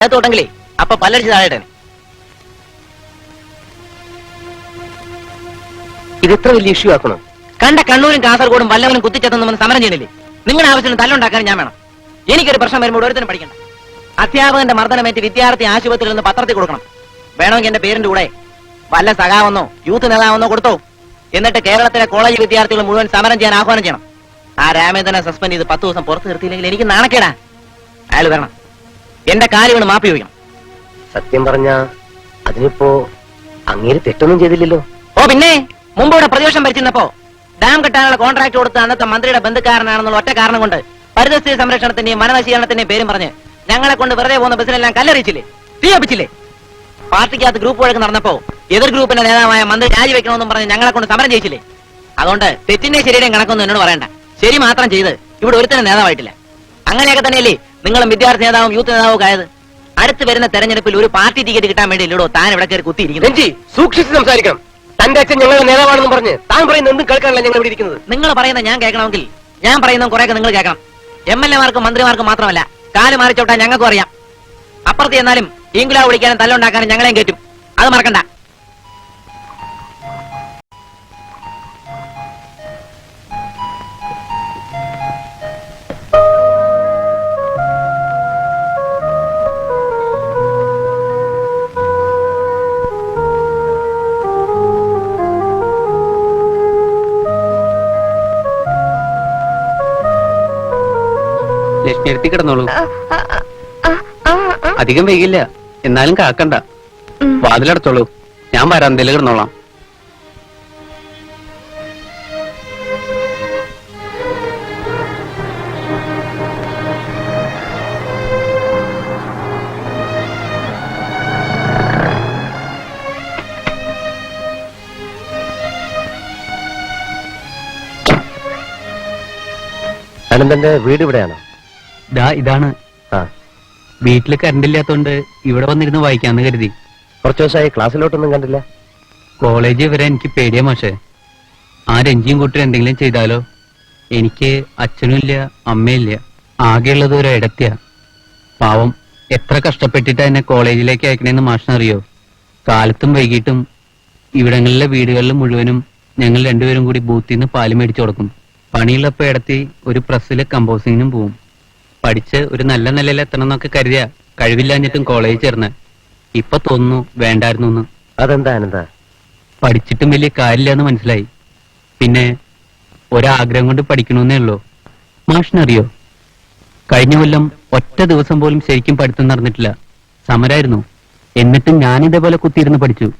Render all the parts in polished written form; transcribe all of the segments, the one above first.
ോട്ടെങ്കിലേ അപ്പൊ പല്ലടിച്ച് താഴെ. ഇത് ഇത്ര വലിയ ഇഷ്യൂ ആക്കണം? കണ്ട കണ്ണൂരും കാസർഗോഡും വല്ലവനും കുത്തിച്ചെത്തുന്ന സമരം ചെയ്യണില്ലേ? നിങ്ങളുടെ ആവശ്യത്തിന് തല്ലുണ്ടാക്കാൻ ഞാൻ വേണം. എനിക്കൊരു പ്രശ്നം വരുമ്പോൾ ഓരോരുത്തരും പഠിക്കണം. അധ്യാപകന്റെ മർദ്ദനമേറ്റ് വിദ്യാർത്ഥി ആശുപത്രിയിൽ നിന്ന് പത്രത്തിൽ കൊടുക്കണം. വേണമെങ്കിൽ എന്റെ പേരിന്റെ കൂടെ വല്ല സഖാവെന്നോ യൂത്ത് നേതാവെന്നോ കൊടുത്തോ. എന്നിട്ട് കേരളത്തിലെ കോളേജ് വിദ്യാർത്ഥികൾ മുഴുവൻ സമരം ചെയ്യാൻ ആഹ്വാനം ചെയ്യണം. ആ രാമേന്ദ്രനെ സസ്പെൻഡ് ചെയ്ത് 10 ദിവസം പുറത്തു നിർത്തിയില്ലെങ്കിൽ എനിക്ക് നാണക്കേടാ. അയാൾ വരണം, എന്റെ കാല് വീണ് മാപ്പി ചോദിക്കണം. സത്യം പറഞ്ഞ അതിനിപ്പോ അങ്ങേര് തെറ്റൊന്നും ചെയ്തില്ലല്ലോ. ഓ പിന്നെ, മുമ്പ് ഇവിടെ പ്രതിപക്ഷം ഭരിച്ചിരുന്നപ്പോ ഡാം കെട്ടാനുള്ള കോൺട്രാക്ട് കൊടുത്ത അന്നത്തെ മന്ത്രിയുടെ ബന്ധുക്കാരനാണെന്നുള്ള ഒറ്റ കാരണം കൊണ്ട് പരിസ്ഥിതി സംരക്ഷണത്തിന്റെയും വനനശീകരണത്തിന്റെയും പേരും പറഞ്ഞ് ഞങ്ങളെ കൊണ്ട് വെറുതെ പോകുന്ന ബസ്സിനെല്ലാം കല്ലെറിയിച്ചില്ലേ, തീയപ്പിച്ചില്ലേ? പാർട്ടിക്കകത്ത് ഗ്രൂപ്പ് വഴക്ക് നടന്നപ്പോ എതിർ ഗ്രൂപ്പിന്റെ നേതാവായ മന്ത്രി രാജിവെക്കണമെന്നും പറഞ്ഞ് ഞങ്ങളെ കൊണ്ട് സമരം ചെയ്യിച്ചില്ലേ? അതുകൊണ്ട് തെറ്റിന്റെ ശരിയുടെയും കണക്കൊന്നും എന്നോട് പറയണ്ട. ശരി മാത്രം ചെയ്ത് ഇവിടെ ഒരുത്തരം നേതാവായിട്ടില്ല. അങ്ങനെയൊക്കെ തന്നെയല്ലേ നിങ്ങളും വിദ്യാർത്ഥി നേതാവും യൂത്ത് നേതാവും ആയത്? അടുത്ത് വരുന്ന തെരഞ്ഞെടുപ്പിൽ ഒരു പാർട്ടി ടിക്കറ്റ് കിട്ടാൻ വേണ്ടി ഇല്ലടോ താൻ ഇവിടെ കയറി കുത്തിയിരിക്കുന്നു. സൂക്ഷിച്ച് സംസാരിക്കണം. തന്റെ അച്ഛൻ ഞങ്ങളുടെ നേതാവാണെന്ന് പറഞ്ഞ് താൻ പറയുന്ന എന്തും കേൾക്കാനല്ല ഞങ്ങൾ ഇവിടെ ഇരിക്കുന്നത്. നിങ്ങൾ പറയുന്ന ഞാൻ കേൾക്കണമെങ്കിൽ ഞാൻ പറയുന്ന കുറെയൊക്കെ നിങ്ങൾ കേൾക്കണം. MLA-മാർക്കും മന്ത്രിമാർക്കും മാത്രമല്ല, കാല് മാറി ചവിട്ടാൻ ഞങ്ങൾക്കും അറിയാം. അപ്പുറത്ത് ചെന്നാലും ഈങ്കുലാവ് വിളിക്കാനും തല്ലുണ്ടാക്കാനും ഞങ്ങളെയും കയറ്റും. അത് മറക്കണ്ട. ലക്ഷ്മി എടുത്തി കിടന്നോളൂ, അധികം വൈകില്ല. എന്നാലും കാക്കണ്ട, വാതിലടച്ചോളൂ. ഞാൻ വരാന്തയിൽ കിടന്നോളാം. അനന്തന്റെ വീട് ഇവിടെയാണോ? ഇതാണ്. വീട്ടില് കറണ്ട് ഇല്ലാത്തോണ്ട് ഇവിടെ വന്നിരുന്ന് വായിക്കാന്ന് കരുതി. കുറച്ചു ദിവസമായി ക്ലാസ്സിലോട്ടൊന്നും കണ്ടില്ല. കോളേജ് വരെ എനിക്ക് പേടിയാ മാഷേ. ആ രഞ്ജിയും കൂട്ടി എന്തെങ്കിലും ചെയ്താലോ? എനിക്ക് അച്ഛനും ഇല്ല അമ്മയില്ല, ആകെയുള്ളത് ഒരു ഇടത്തിയാ. പാവം എത്ര കഷ്ടപ്പെട്ടിട്ടാ എന്നെ കോളേജിലേക്ക് അയക്കണേന്ന് മാഷിനറിയോ? കാലത്തും വൈകിട്ടും ഇവിടങ്ങളിലെ വീടുകളിൽ മുഴുവനും ഞങ്ങൾ രണ്ടുപേരും കൂടി ബൂത്തിൽ നിന്ന് പാല് മേടിച്ചു കൊടുക്കും. പണിയുള്ളപ്പോ ഇടത്തി ഒരു പ്രസ്സിലെ കമ്പോസിങ്ങിനും പോവും. പഠിച്ച് ഒരു നല്ല നിലയിൽ എത്തണം എന്നൊക്കെ കരുതിയാ കഴിവില്ലാഞ്ഞിട്ടും കോളേജിൽ ചേർന്ന്. ഇപ്പൊ തോന്നുന്നു വേണ്ടായിരുന്നു. അതെന്താ അനന്ത? പഠിച്ചിട്ടും വലിയ കാര്യമില്ലാന്ന് മനസ്സിലായി. പിന്നെ ഒരാഗ്രഹം കൊണ്ട് പഠിക്കണമെന്നേ ഉള്ളൂ. മാഷിനറിയോ, കഴിഞ്ഞ കൊല്ലം ഒറ്റ ദിവസം പോലും ശരിക്കും പഠിത്തം നടന്നിട്ടില്ല. സമരായിരുന്നു. എന്നിട്ടും ഞാനിതേപോലെ കുത്തിയിരുന്ന് പഠിച്ചു.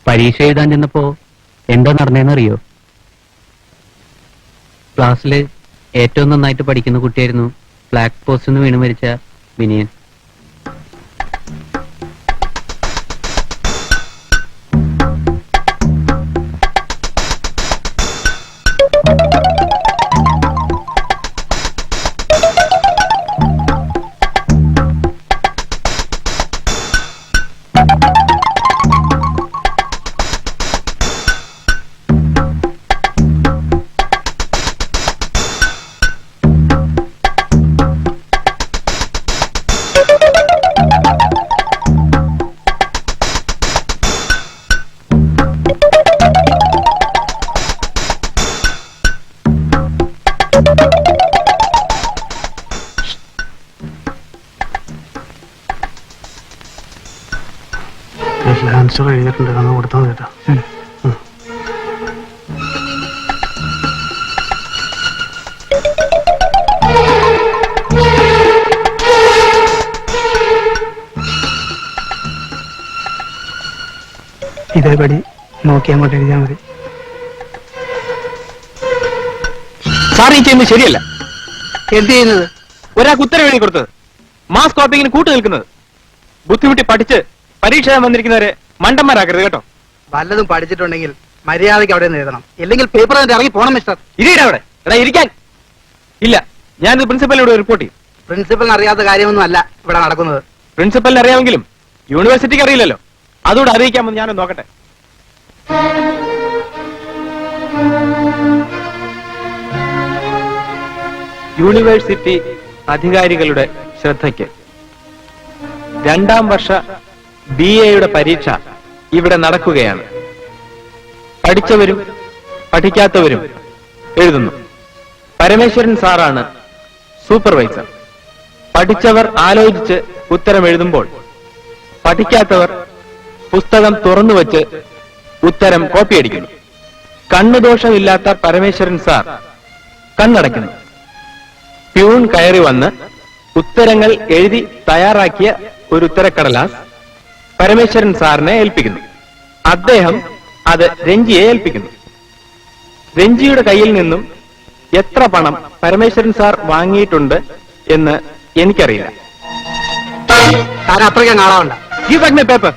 പരീക്ഷ എഴുതാൻ ചെന്നപ്പോ എന്താ നടന്നേന്നറിയോ? ക്ലാസ്സില് ഏറ്റവും നന്നായിട്ട് പഠിക്കുന്ന കുട്ടിയായിരുന്നു ഫ്ലാഗ് പോസ്റ്റ് നിന്ന് വീണ് മരിച്ച വിനയൻ. ആൻസർ എഴുതിയിട്ടുണ്ട്, നമ്മൾ കൊടുത്താൽ കേട്ടോ. ഇതേപടി നോക്കി അങ്ങോട്ട് എഴുതിയാൽ മതി. സാർ ഈ ചെയ്യുന്നത് ശരിയല്ല. എന്ത് ചെയ്യുന്നത്? ഒരാൾക്ക് ഉത്തരവ് എഴുതി കൊടുത്തത്, മാസ് കോപ്പിങ്ങിന് കൂട്ടു നിൽക്കുന്നത്. ബുദ്ധിമുട്ടി പഠിച്ച് പരീക്ഷ വന്നിരിക്കുന്നവരെ മണ്ടന്മാരാക്കരുത് കേട്ടോ. വല്ലതും പഠിച്ചിട്ടുണ്ടെങ്കിൽ മര്യാദയ്ക്ക് അവിടെ നിന്ന് എഴുതണം, ഇല്ലെങ്കിൽ പേപ്പർ ഇറങ്ങി പോണം മിസ്റ്റർ. ഇരിക്കട്ടെ അവിടെ. എടാ ഇരിക്കാൻ. ഇല്ല, ഞാനിത് പ്രിൻസിപ്പലിനോട് റിപ്പോർട്ട് ചെയ്യും. പ്രിൻസിപ്പലിന് അറിയാത്ത കാര്യമൊന്നും അല്ല ഇവിടെ നടക്കുന്നത്. പ്രിൻസിപ്പലിന് അറിയാമെങ്കിലും യൂണിവേഴ്സിറ്റിക്ക് അറിയില്ലല്ലോ. അതുകൂടെ അറിയിക്കാമെന്ന് ഞാനൊന്ന് നോക്കട്ടെ. യൂണിവേഴ്സിറ്റി അധികാരികളുടെ ശ്രദ്ധയ്ക്ക് രണ്ടാം വർഷ BA പരീക്ഷ ഇവിടെ നടക്കുകയാണ്. പഠിച്ചവരും പഠിക്കാത്തവരും എഴുതുന്നു. പരമേശ്വരൻ സാറാണ് സൂപ്പർവൈസർ. പഠിച്ചവർ ആലോചിച്ച് ഉത്തരം എഴുതുമ്പോൾ പഠിക്കാത്തവർ പുസ്തകം തുറന്നുവച്ച് ഉത്തരം കോപ്പിയടിക്കുന്നു. കണ്ണുദോഷമില്ലാത്ത പരമേശ്വരൻ സാർ കണ്ണടയ്ക്കുന്നു. പ്യൂൺ കയറി വന്ന് ഉത്തരങ്ങൾ എഴുതി തയ്യാറാക്കിയ ഒരു ഉത്തരക്കടലാസ് പരമേശ്വരൻ സാറിനെ ഏൽപ്പിക്കുന്നു. അദ്ദേഹം അത് രഞ്ജിയെ ഏൽപ്പിക്കുന്നു. രഞ്ജിയുടെ കയ്യിൽ നിന്നും എത്ര പണം പരമേശ്വരൻ സാർ വാങ്ങിയിട്ടുണ്ട് എന്ന് എനിക്കറിയില്ല. താൻ അത്രയ്ക്കും കാണാറുണ്ട. Give back my paper.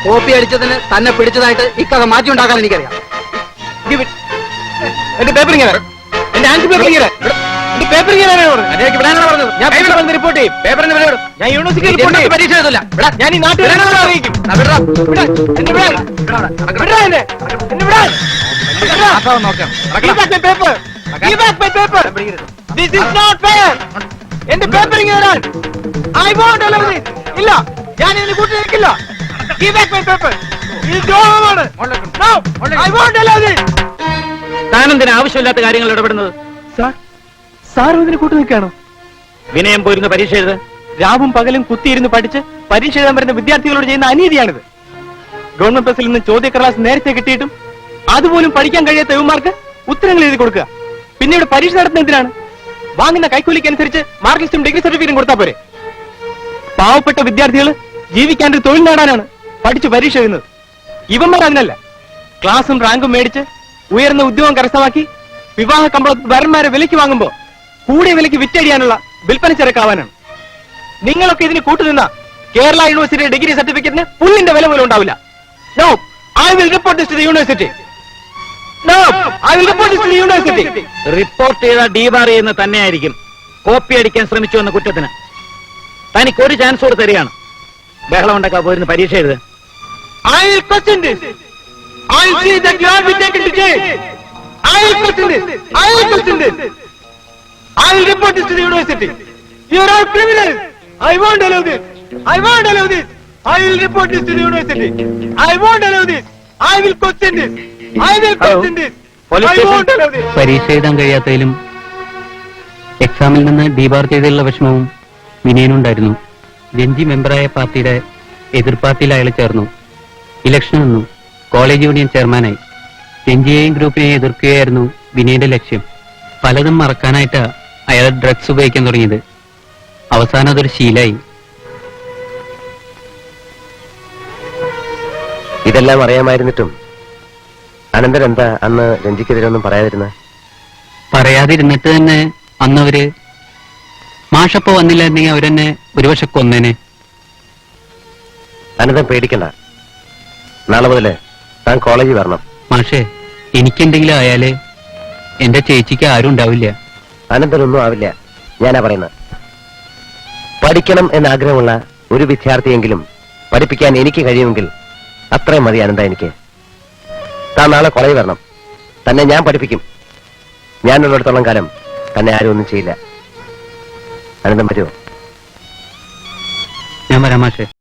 Copy അടിച്ചതിന് തന്നെ പിടിച്ചതായിട്ട് ഇക്കഥ മാറ്റി ഉണ്ടാക്കാൻ എനിക്കറിയാം. Give it. എന്റെ പേപ്പർ ഇങ്ങനെ, എന്റെ ആൻസർ പേപ്പർ ഇങ്ങനെ, എന്റെ പേപ്പർ ഇങ്ങനെ പറഞ്ഞത്. ഞാൻ ഇവിടെ വന്ന് റിപ്പോർട്ട് ചെയ്യും. പേപ്പറിന് വില കൊടുക്കും. ഞാൻ യൂണിവേഴ്സിറ്റി റിപ്പോർട്ട് ചെയ്യും. പരീക്ഷ എഴുതില്ല. ഞാൻ ഈ നാട്ടിൽ അറിയിക്കും. വിടാൻ. എന്നെ വിടാൻ. വിടാൻ എന്നെ. എന്നെ വിടാൻ. Give back my paper. Give back my paper. This is not fair. എന്റെ പേപ്പർ ഇങ്ങനെ ഇടാൻ. I won't allow this. ഇല്ല, ഞാൻ ഇതിന് കൂട്ടിയിരിക്കില്ല. Give back my paper. ഇത് ദ്രോഹമാണ്. No, I won't allow this. താനെന്തിനാ ആവശ്യമില്ലാത്ത കാര്യങ്ങൾ ഇടപെടുന്നത്? സാർ ഇതിന് കൂട്ടു നിൽക്കുകയാണോ? വിനയം പോയിരുന്ന പരീക്ഷ എഴുത്. രാവും പകലും കുത്തിയിരുന്ന് പഠിച്ച് പരീക്ഷ എഴുതാൻ വരുന്ന വിദ്യാർത്ഥികളോട് ചെയ്യുന്ന അനീതിയാണിത്. ഗവൺമെന്റ് പ്രസിൽ നിന്ന് ചോദ്യക്കടലാസ് നേരത്തെ കിട്ടിയിട്ടും അതുപോലും പഠിക്കാൻ കഴിയാത്ത യുവമാർക്ക് ഉത്തരങ്ങൾ എഴുതി കൊടുക്കുക. പിന്നീട് പരീക്ഷ നടത്തുന്ന എന്തിനാണ്? വാങ്ങുന്ന കൈക്കൂലിക്ക് അനുസരിച്ച് മാർക്ക് ലിസ്റ്റും ഡിഗ്രി സർട്ടിഫിക്കറ്റും കൊടുത്താൽ പോരെ? പാവപ്പെട്ട വിദ്യാർത്ഥികൾ ജീവിക്കാൻ ഒരു തൊഴിൽ നേടാനാണ് പഠിച്ച് പരീക്ഷ എഴുതുന്നത്. ഇവന്മാർ അതിനല്ല. ക്ലാസും റാങ്കും മേടിച്ച് ഉയർന്ന ഉദ്യോഗം കരസ്ഥമാക്കി വിവാഹ കമ്പളത്തിൽ വരന്മാരെ വിലയ്ക്ക് വാങ്ങുമ്പോൾ കൂടിയ വിലയ്ക്ക് വിറ്റഴിയാനുള്ള വിൽപ്പന ചരക്കാവാനാണ്. നിങ്ങളൊക്കെ ഇതിന് കൂട്ടുനിന്ന കേരള യൂണിവേഴ്സിറ്റിയുടെ ഡിഗ്രി സർട്ടിഫിക്കറ്റിന് പുല്ലിന്റെ വില പോലും ഉണ്ടാവില്ല. No, I will report this to the university. No, I will report this to the university. Report ചെയ്ത ഡീബാർ ചെയ്യുന്ന തന്നെയായിരിക്കും കോപ്പി അടിക്കാൻ ശ്രമിച്ചു എന്ന കുറ്റത്തിന്. തനിക്ക് ഒരു ചാൻസ് കൂടെ തരികയാണ്. ബഹളം ഉണ്ടാക്കാൻ പോയിരുന്ന പരീക്ഷ എഴുത്. I will question this. I will see that you are be taken to jail. I will question this. I will question this. I will report this to the university. You are all criminals. I won't allow this. I won't allow this. I will report this to the university. I won't allow this. I will question this. I will question this. I won't allow this. പരീക്ഷ എഴുതാൻ കഴിയാത്തതിലും എക്സാമിൽ നിന്ന് debar ചെയ്തുള്ള വിഷമവും വിനയനുണ്ടായിരുന്നു. രഞ്ജി മെമ്പറായ പാർട്ടിയുടെ എതിർപ്പാർട്ടിയിൽ അയാൾ ചേർന്നു. Election വന്നു. കോളേജ് യൂണിയൻ ചെയർമാനായി. രഞ്ജിയെയും ഗ്രൂപ്പിനെയും എതിർക്കുകയായിരുന്നു വിനയന്റെ ലക്ഷ്യം. പലതും മറക്കാനായിട്ട് അയാൾ ഡ്രഗ്സ് ഉപയോഗിക്കാൻ തുടങ്ങിയത്. അവസാനം അതൊരു ശീലായി. ഇതെല്ലാം അറിയാമായിരുന്നിട്ടും അനന്തൻ എന്താ അന്ന് രഞ്ജിക്കെതിരെ ഒന്നും പറയാതിരുന്നത്? പറയാതിരുന്നിട്ട് തന്നെ അന്നവര് മാഷപ്പോ വന്നില്ലായിരുന്നെങ്കിൽ അവരെന്നെ ഒരുപക്ഷെ കൊന്നേനെ. അനന്തൻ പേടിക്കണ്ട. നാളെ മുതല് താൻ കോളേജിൽ വരണം. മാഷേ, എനിക്കെന്തെങ്കിലും ആയാല് എന്റെ ചേച്ചിക്ക് ആരും ഉണ്ടാവില്ല. അനന്തനൊന്നും ആവില്ല. ഞാനാ പറയുന്നത്. പഠിക്കണം എന്ന ആഗ്രഹമുള്ള ഒരു വിദ്യാർത്ഥിയെങ്കിലും പഠിപ്പിക്കാൻ എനിക്ക് കഴിയുമെങ്കിൽ അത്രയും മതി അനന്ത എനിക്ക്. താൻ നാളെ കോളേജിൽ വരണം. തന്നെ ഞാൻ പഠിപ്പിക്കും. ഞാനുള്ളിടത്തോളം കാലം തന്നെ ആരും ഒന്നും ചെയ്യില്ല. അനന്തം വരുമോ? ഞാൻ വരാം മാഷേ.